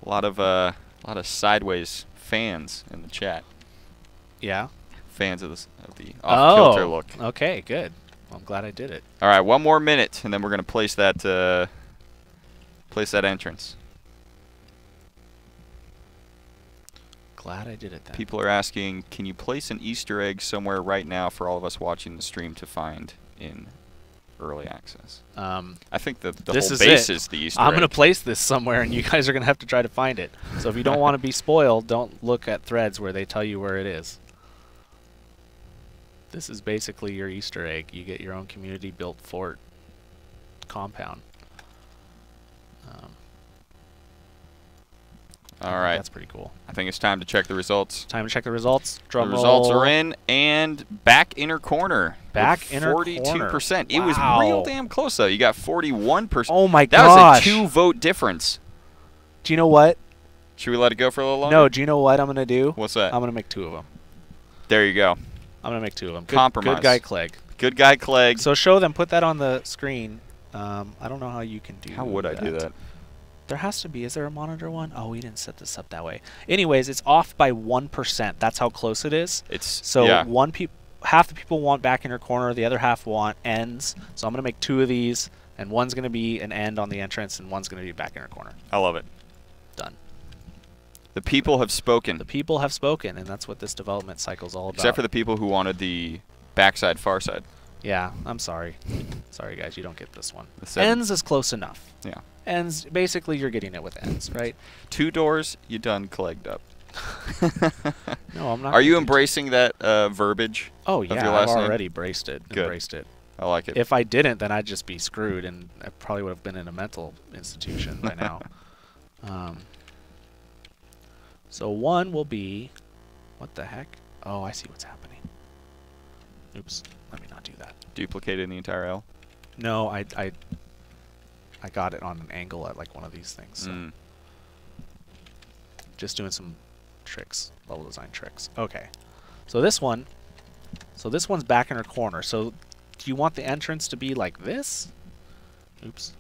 A lot of sideways fans in the chat. Yeah. Fans of the off kilter look. Okay, good. Well, I'm glad I did it. All right, 1 more minute, and then we're gonna place that entrance. Glad I did it then. People are asking, can you place an Easter egg somewhere right now for all of us watching the stream to find in early access? I think the whole this is base it. is the Easter I'm egg. going to place this somewhere, and you guys are going to have to try to find it. So if you don't want to be spoiled, don't look at threads where they tell you where it is. This is basically your Easter egg. You get your own community-built fort compound. All right. That's pretty cool. I think it's time to check the results. Time to check the results. Drum The results roll. are in, and back inner corner. Back inner 42%. It corner. was Wow. real damn close, though. You got 41%. Oh my That gosh. was a 2-vote difference. Do you know what? Should we let it go for a little longer? No, do you know what I'm going to do? What's that? I'm going to make 2 of them. There you go. I'm going to make 2 of them. Compromise. Good guy Clegg. Good guy, Clegg. So show them. Put that on the screen. I don't know how you can do How would I do that? There has to be. Is there a monitor one? Oh, we didn't set this up that way. Anyways, it's off by 1%. That's how close it is. It's So yeah. half the people want back inner corner. The other half want ends. So I'm going to make 2 of these. And one's going to be an end on the entrance, and one's going to be back inner corner. I love it. Done. The people have spoken. The people have spoken, and that's what this development cycle is all about. Except for the people who wanted the backside, far side. Yeah, I'm sorry. Sorry, guys, you don't get this one. The Ends is close enough. Yeah. Ends, basically, you're getting it with ends, right? 2 doors, you done clegged up. No, I'm not. Are you embracing that verbiage? Oh, of your yeah, I've last name? already embraced it. Good. Embraced it. I like it. If I didn't, then I'd just be screwed, and I probably would have been in a mental institution by now. So 1 will be... What the heck? Oh, I see what's happening. Oops. Let me not do that. Duplicated the entire L? No, I got it on an angle at like one of these things. So. Just doing some tricks, level design tricks. Okay. So this one's back in her corner. So do you want the entrance to be like this? Oops.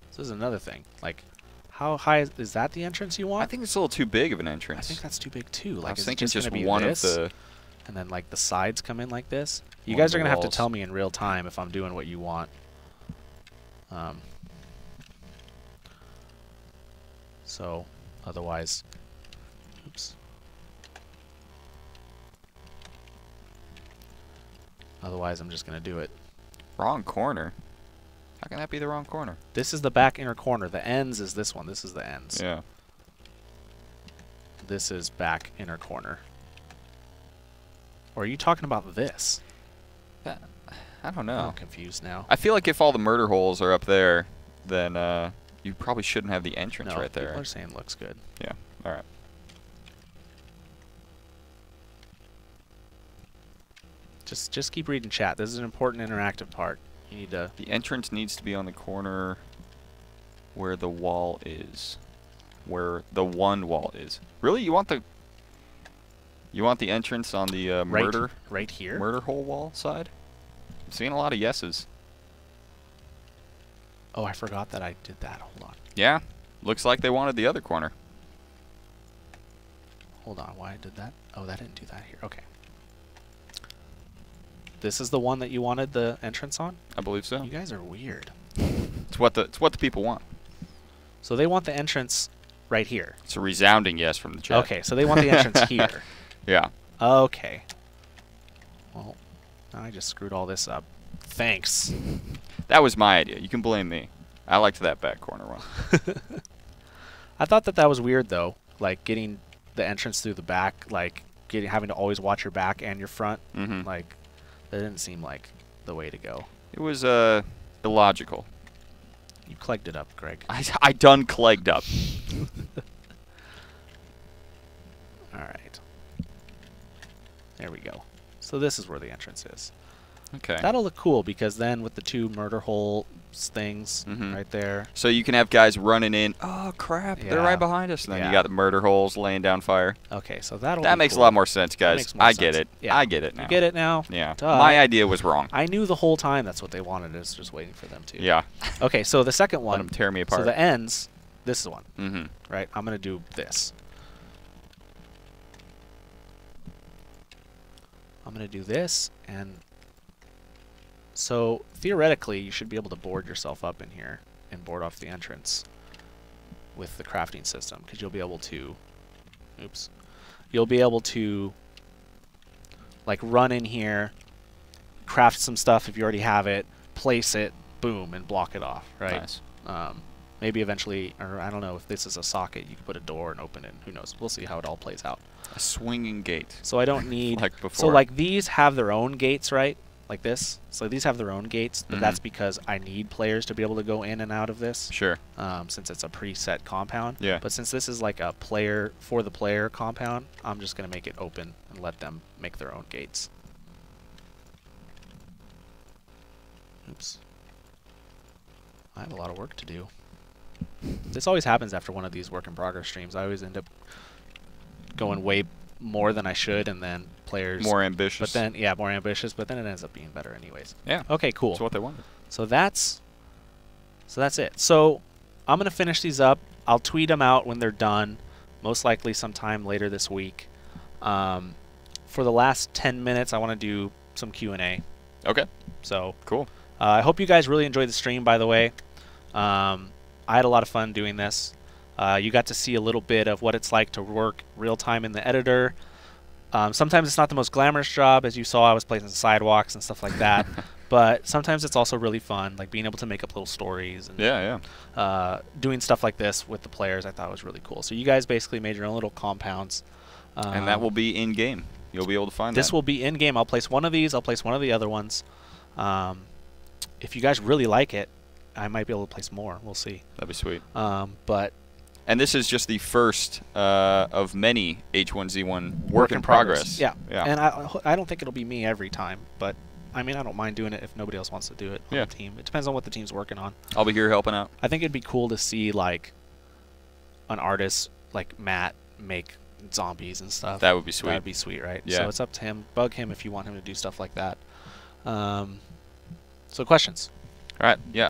This is another thing. Like, how high is that the entrance you want? I think it's a little too big of an entrance. I think that's too big too. Like, I was is thinking it just just one of the... and then like the sides come in like this. You One of guys are the gonna have to walls. tell me in real time if I'm doing what you want. So otherwise, oops. Otherwise, I'm just gonna do it. Wrong corner? How can that be the wrong corner? This is the back inner corner. The ends is this one. This is the ends. Yeah. This is back inner corner. Or are you talking about this? I don't know. I'm confused now. I feel like if all the murder holes are up there, then you probably shouldn't have the entrance No, right there. people are saying looks good. Yeah. All right. Just keep reading chat. This is an important interactive part. You need to... The entrance needs to be on the corner where the wall is. Where the one wall is. Really? You want the entrance on the right here? murder hole wall side? I'm seeing a lot of yeses. Oh, I forgot that I did that. Hold on. Yeah. Looks like they wanted the other corner. Hold on. Why I did that? Oh, that didn't do that here. Okay. This is the one that you wanted the entrance on? I believe so. You guys are weird. It's what the people want. So they want the entrance right here. It's a resounding yes from the chat. Okay, so they want the entrance here. Yeah. Okay. Well, now I just screwed all this up. Thanks. That was my idea. You can blame me. I liked that back corner one. I thought that was weird though, like getting the entrance through the back, like having to always watch your back and your front. Mm-hmm. Like that didn't seem like the way to go. It was illogical. You clegged it up, Greg. I done clegged up. All right. There we go. So this is where the entrance is. Okay. That'll look cool because then with the 2 murder hole things Mhm. right there. So you can have guys running in. Oh crap! They're Yeah. right behind us. And then Yeah. you got the murder holes laying down fire. Okay, so that'll That be makes cool. a lot more sense, guys. makes more I get sense. it. Yeah. I get it now. You get it now? Yeah. Duh. My idea was wrong. I knew the whole time that's what they wanted. I was just waiting for them to. Yeah. Okay, so the second Let one. them tear me apart. So the ends. This is one, Mm-hmm. right? I'm gonna do this. I'm gonna do this, and so theoretically, you should be able to board yourself up in here and board off the entrance with the crafting system, because you'll be able to. Oops. You'll be able to like run in here, craft some stuff if you already have it, place it, boom, and block it off, right? Nice. Maybe eventually, or I don't know if this is a socket, you can put a door and open it. Who knows? We'll see how it all plays out. A swinging gate. So I don't need... Like before. So like these have their own gates, right? Like this. So these have their own gates, but that's because I need players to be able to go in and out of this. Sure. Since it's a preset compound. Yeah. But since this is like a player for the player compound, I'm just going to make it open and let them make their own gates. Oops. I have a lot of work to do. This always happens after one of these work in progress streams. I always end up going way more than I should, and then players More ambitious. But then more ambitious, but then it ends up being better anyways. Yeah. Okay, cool. That's what they wanted. So that's it. So I'm gonna finish these up. I'll tweet them out when they're done, most likely sometime later this week. For the last 10 minutes, I want to do some Q&A. Okay. So Cool. I hope you guys really enjoyed the stream, by the way. I had a lot of fun doing this. You got to see a little bit of what it's like to work real time in the editor. Sometimes it's not the most glamorous job. As you saw, I was placing sidewalks and stuff like that. But sometimes it's also really fun, like being able to make up little stories. And, doing stuff like this with the players, I thought was really cool. So you guys basically made your own little compounds. And that will be in-game. You'll be able to find this will be in-game. I'll place one of these. I'll place one of the other ones. If you guys really like it, I might be able to place more. We'll see. That'd be sweet. And this is just the first of many H1Z1 work in progress. Yeah. And I don't think it'll be me every time, but I mean, I don't mind doing it if nobody else wants to do it on the team. It depends on what the team's working on. I'll be here helping out. I think it'd be cool to see like an artist like Matt make zombies and stuff. That would be sweet. That'd be sweet, right? Yeah. So it's up to him. Bug him if you want him to do stuff like that. So questions? All right. Yeah.